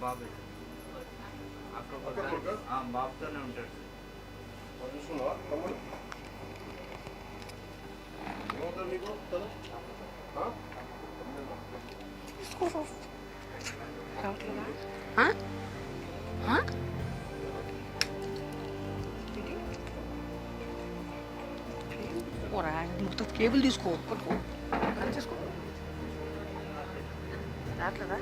బాబు బాబుతోనే ఉంటాడు. కేబుల్ తీసుకో పట్టుకో చేసుకో రాట్లేదా.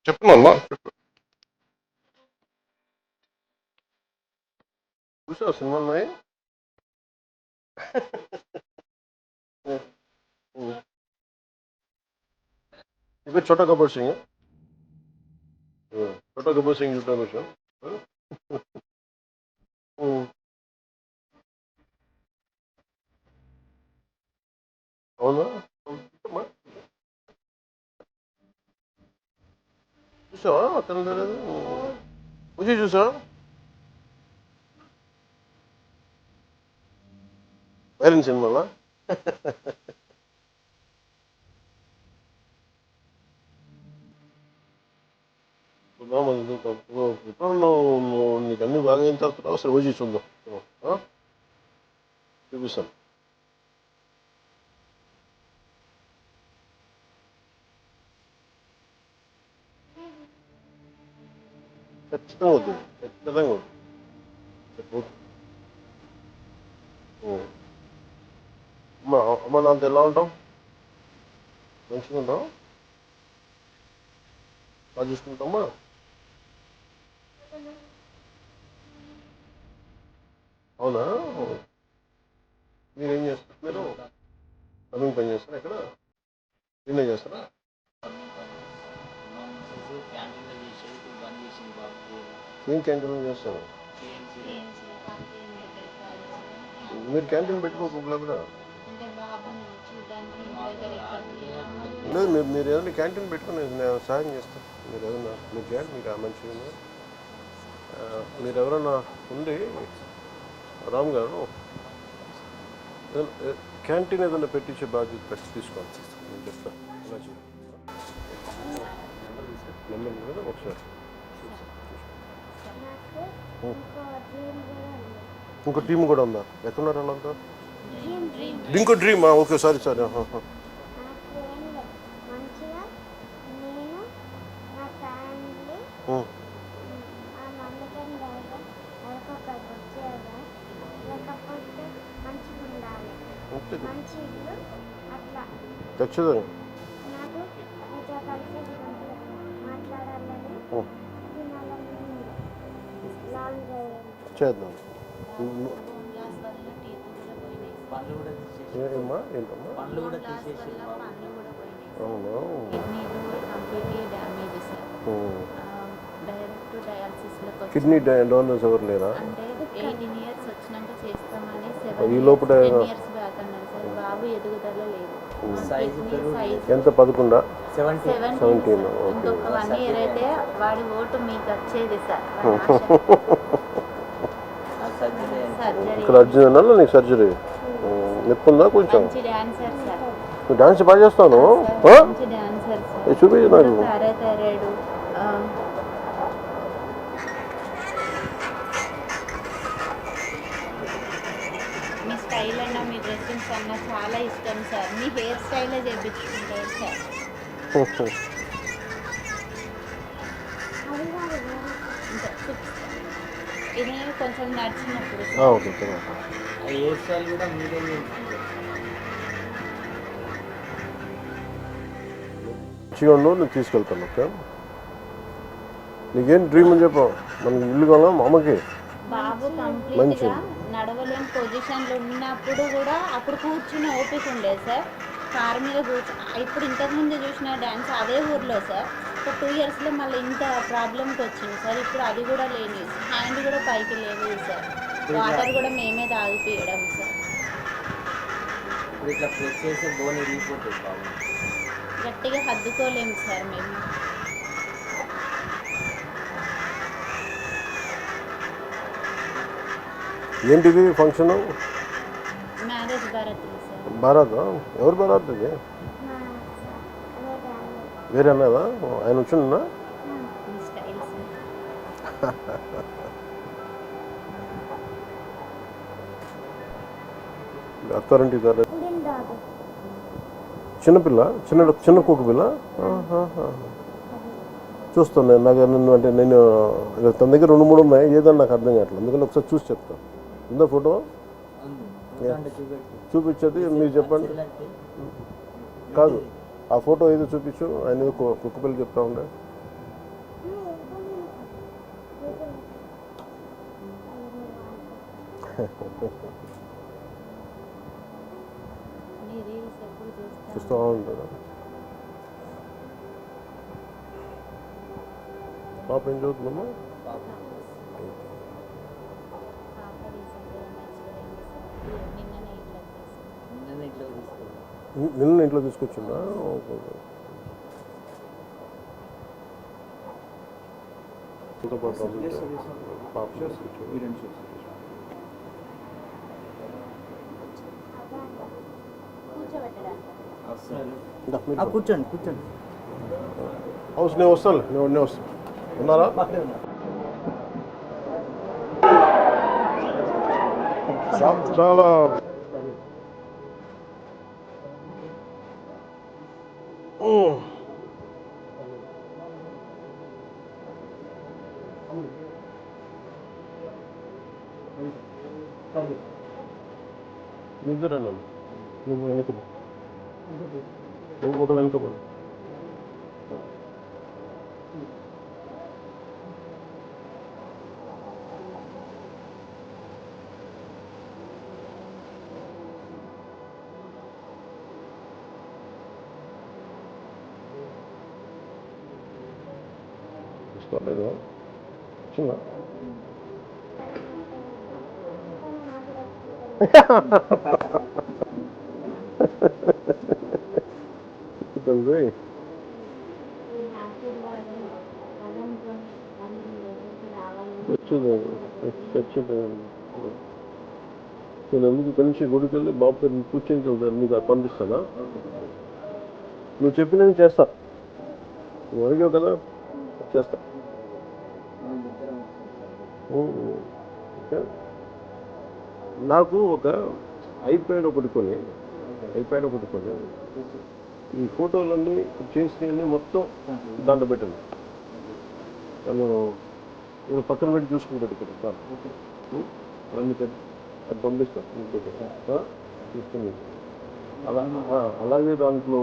చెప్పు నాన్న చెప్పు. చూసావు సినిమా ఉన్నాయి. ఇప్పుడు చోటా కపూర్ సింగ్ చోటా కపూర్ సింగ్ చూడటం వచ్చాం. అవునా చూసావా అతను లేదు పూజ చూసావా వేరే సినిమాలా నీకు అన్ని బాగా అయిన తర్వాత అసలు ఓజీ చూద్దాం చూపిస్తాను. ఖచ్చితంగా వద్దు ఖచ్చితంగా వద్దు అమ్మ అమ్మ నాతో ఎలా ఉంటావు మంచిగా ఉంటావు బాగా చూసుకుంటామా. అవునా మీరేం చేస్తారు మీరు రన్నింగ్ పని చేస్తారా ఇక్కడ క్లీన్ చేస్తారా. ఏం క్యాంటీన్ చేస్తారు మీరు క్యాంటీన్ పెట్టుకోకుండా కూడా లేదు మీరు ఏదైనా క్యాంటీన్ పెట్టుకుని నేను సాయం చేస్తాను. మీరు ఏదైనా మీరు చేయండి మీకు మంచిగా మీరు ఎవరైనా ఉండి రామ్ గారు క్యాంటీన్ ఏదైనా పెట్టించే బాధ్యత పెట్టి తీసుకోండి నేను చెప్తాను ఇలా చేయండి. నెంబర్ కదా ఒకసారి ఇంకో టీమ్ కూడా ఉందా ఎక్కడున్నారు వాళ్ళంతా ఇంకో డ్రీమ్ ఓకే సారీ సారీ ఖచ్చితంగా చేద్దాం. ఏమమ్మా ఏంటమ్మా పండ్లు కూడా లాస్ తీసేసి వల్ల పండ్లు కూడా పోయినాయి అవునా కిడ్నీలు కంప్లీట్లీ డ్యామేజ్ సార్ ఉమ్. డైరెక్ట్ డయాలసిస్లోకి కిడ్నీ వచ్చి డోనర్స్ ఎవరు లేరా అంటే 18 ఇయర్స్ వచ్చినాక చేస్తామని ఈ 7 లోపల 10 ఇయర్స్ బ్యాక్ అన్నారు సార్ బాబు ఎదుగుదల లేదు సైజు కిడ్నీ పెరుగు సైజ్ ఎంత 11 70 17 17, సార్. ఓకే. ఇంకొక 1 ఇయర్ అయితే వాడి ఓటు మీకు వచ్చేది సార్ సర్జరీ సర్జరీ ఇక్కడ అర్జున్ నీకు సర్జరీ నొప్పి ఉందా కొంచెం మంచి డాన్సర్ సార్ నువ్వు డాన్స్ బాగా చేస్తాను మంచి డాన్సర్ సార్ చూపించు నాకు పారాథైరాయిడ్ మీ స్టైల్ అన్న మీ డ్రెస్సింగ్స్ అన్న చాలా ఇష్టం సార్ మీ హెయిర్ స్టైలే చేయించుకుంటారు సార్ ఇంకా ఇది కొంచెం నడిచినప్పుడు సార్. ఓకే హెయిర్ స్టైల్ కూడా మీరే చేయించుకుంటారు. మంచిగా ఉండు నేను తీసుకెళ్తాను ఓకే నీకేం డ్రీమ్ అని చెప్పు మనకి ఇల్లు కావాలా మా అమ్మకి బాబు కంప్లీట్ మంచిది. గా నడవలేని పొజిషన్లో ఉన్నప్పుడు కూడా అప్పుడు కూర్చుని ఓపిక ఉండేది సార్ కారు మీద ఇప్పుడు ఇంతకు ముందు చూసిన డ్యాన్స్ అదే ఊర్లో సార్ ఒక 2 ఇయర్స్లో మళ్ళీ ఇంత ప్రాబ్లంకి వచ్చింది సార్ ఇప్పుడు అది కూడా లేని హ్యాండ్ కూడా పైకి లేదు సార్ వాటర్ కూడా మేమే తాగిపియడం సార్ ఇప్పుడు ఇట్లా ప్రెస్ చేస్తే బోన్ ఇరిగిపోతుంది బాబు. గట్టిగా హద్దుకోలేము సార్ మేము ఏంటిది ఫంక్షన్ మ్యారేజ్ భారత్లో సార్ భారత్ ఎవరు భారత్ ఇది వేరే అన్నదా ఆయన వచ్చిందా మీ స్టైల్ సార్ అత్తారింటి దారి చిన్నపిల్ల చిన్న కుక్క పిల్ల చూస్తాను నేను నాకు నిన్ను అంటే నేను తన దగ్గర 2-3 ఉన్నాయి ఏదన్నా నాకు అర్థం కావట్లేదు అందుకని ఒకసారి చూసి చెప్తాను ఉందా ఫోటో అంటే చూపెట్టు. చూపించేది మీరు చెప్పండి చెల్లంటే కాదు ఆ ఫోటో ఏదో చూపించు ఆయన ఏదో కుక్క పిల్ల చెప్తా ఉండే మీ రీల్స్ ఎప్పుడు చూస్తాను చూస్తూ ఉంటాడు పాప ఏం చదువుతుందమ్మా పాప పాప రీసెంట్గా మెచ్యూర్ అయింది సార్ నిన్ననే ఇట్లా తీసుకున్నాను నిన్న ఇట్లా తీసుకోవాలి. నిన్న ఇంట్లో తీసుకొచ్చిందా ఓకే ఇంత పాటు పాప తీసుకొచ్చింది కూర్చోబెట్టడానికి ఇందా, మీరు కూర్చోండి కూర్చోండి. హౌస్ నేను వస్తాను నేను వస్తాను ఉన్నారా చాలా నిద్ర నువ్వు వెనుక నువ్వు ఒక వెనుక పడు లేదా చిన్న తండ్రి వచ్చింది నేను ఎందుకు ఇక్కడి నుంచి గుడికి వెళ్ళి బాబు పేరు కూర్చొని వెళ్తాను నీకు అది పంపిస్తానా నువ్వు చెప్పినది చేస్తా నువ్వు అడిగావు కదా చేస్తా ఓకే. నాకు ఒక ఐప్యాడ్ ఒకటి కొని ఈ ఫోటోలన్నీ చేసినవన్నీ మొత్తం దాంట్లో పెట్టండి నన్ను నేను పక్కన పెట్టి చూసుకుంటాడు ఇక్కడ సార్ అన్నీ పెట్టి అది పంపిస్తాను చూస్తుంది అలాగే దాంట్లో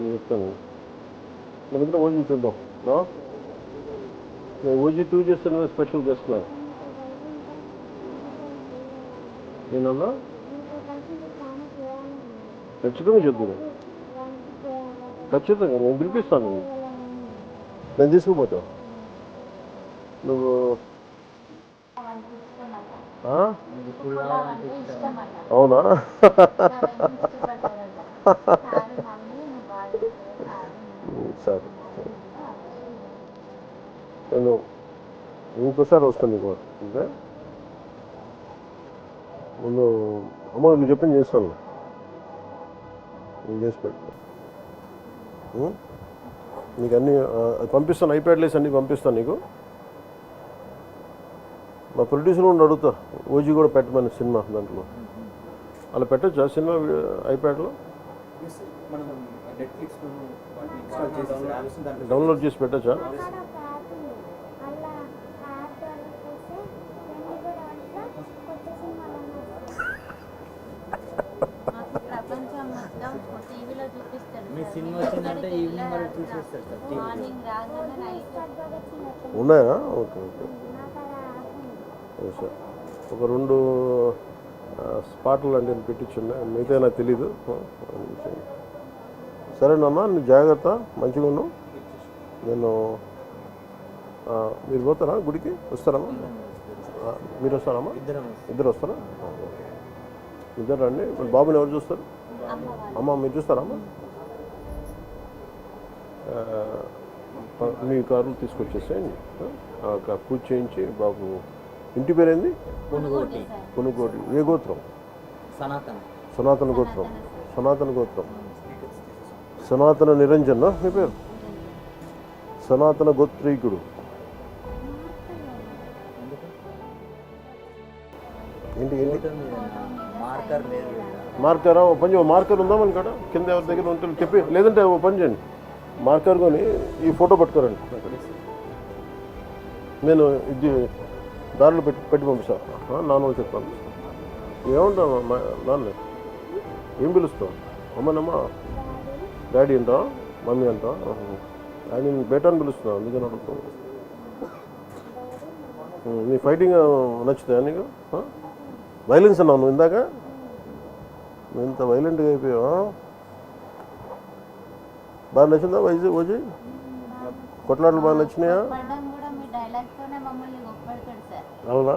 చెప్తాను మన దగ్గర ఓజీ చూద్దాం నేను ఓజీ 2 చేస్తాను స్పెషల్ చేస్తున్నాను నేనన్నా ఖచ్చితంగా చెప్తాను, ఖచ్చితంగా నేను పిలిపిస్తాను. నేను తీసుకుపోతా. నువ్వు అవునా? సరే, నేను ఇంకోసారి వస్తాను నీకు. ఓకే, ముందు అమ్మ నువ్వు చెప్పింది చేస్తాను, నేను చేసి పెడతాను. నీకు అన్నీ పంపిస్తాను, ఐప్యాడ్లేసి అన్నీ పంపిస్తాను నీకు. మా ప్రొడ్యూసర్ ఉండి అడుగుతా, ఓజీ కూడా పెట్టమని సినిమా దాంట్లో. అలా పెట్టచ్చా సినిమా ఐప్యాడ్లో? డౌన్లోడ్ చేసి పెట్టచ్చా? ప్రపంచం మొత్తం టీవీలో చూపిస్తారు. మీ సినిమా వచ్చిందంటే ఈవినింగ్ వరకు చూసేస్తారు సార్. మార్నింగ్ రాగానే నైట్ ఉన్నాయా? Okay okay sir. ఒక 2 స్పాట్లు అంటే పెట్టించున్నా, మిగతా నాకు తెలీదు. సరేనమ్మా, నువ్వు జాగ్రత్త, మంచిగా ఉన్నావు. నేను మీరు పోతారా గుడికి? వస్తారమ్మా? మీరు వస్తారమ్మా? ఇద్దరు వస్తారా? ఇద్దరు రండి. బాబుని ఎవరు చూస్తారు? అమ్మ మీరు చూస్తారమ్మా? మీ కారులు తీసుకొచ్చేసేయండి. పూజ చేయించి బాబు. ఇంటి పేరేంది? కొనుగోటి. కొనుగోటి. ఏ గోత్రం? సనాతన గోత్రం. సనాతన గోత్రం. సనాతన నిరంజన్ మీ పేరు? సనాతన గోత్రీకుడు. ఏంటి ఏంటి మార్కర్ లేదు. మార్కరా? ఓ పని చేయండి, మార్కర్ ఉందా మన కాడ? కింద ఎవరి దగ్గర ఉంటుంది చెప్పి, లేదంటే ఓ పని చేయండి, మార్కర్ కొని ఈ ఫోటో పట్టుకోరండి. నేను ఇది దారిలో పెట్టి పంపిస్తాను. నాన్న వాళ్ళు చెప్తాను. ఏమంటాను నాన్న? ఏం పిలుస్తావు? అమ్మనమ్మ, డాడీ అంటా, మమ్మీ అంటా? ఆయన బేటా అని పిలుస్తున్నావు, అందుకని అడుగుతాను. నీ ఫైటింగ్ నచ్చుతాయా నీకు? వైలెన్స్ అన్నావు నువ్వు ఇందాక, నువ్వు ఇంత వైలెంట్గా అయిపోయావా? బాగా నచ్చిందా ఓజీ? కొట్లాటలు బాగా నచ్చినాయా? అవునా?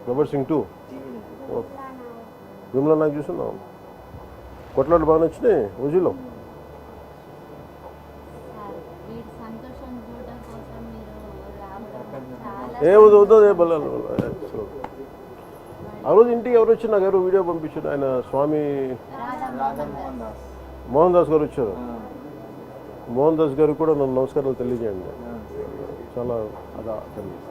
గబ్బర్ సింగ్ 2 విమలా నాకు చూస్తున్నావు. కొట్లాటలు బాగా నచ్చినాయి ఓజీలో. ఏ వద్దు బల్లాలు. ఆ రోజు ఇంటికి ఎవరు వచ్చి నాకు ఎవరు వీడియో పంపించారు, ఆయన స్వామి మోహన్ దాస్ గారు వచ్చారు. మోహన్ దాస్ గారికి కూడా నన్ను నమస్కారాలు తెలియజేయండి. చాలా అదా తెలియదు.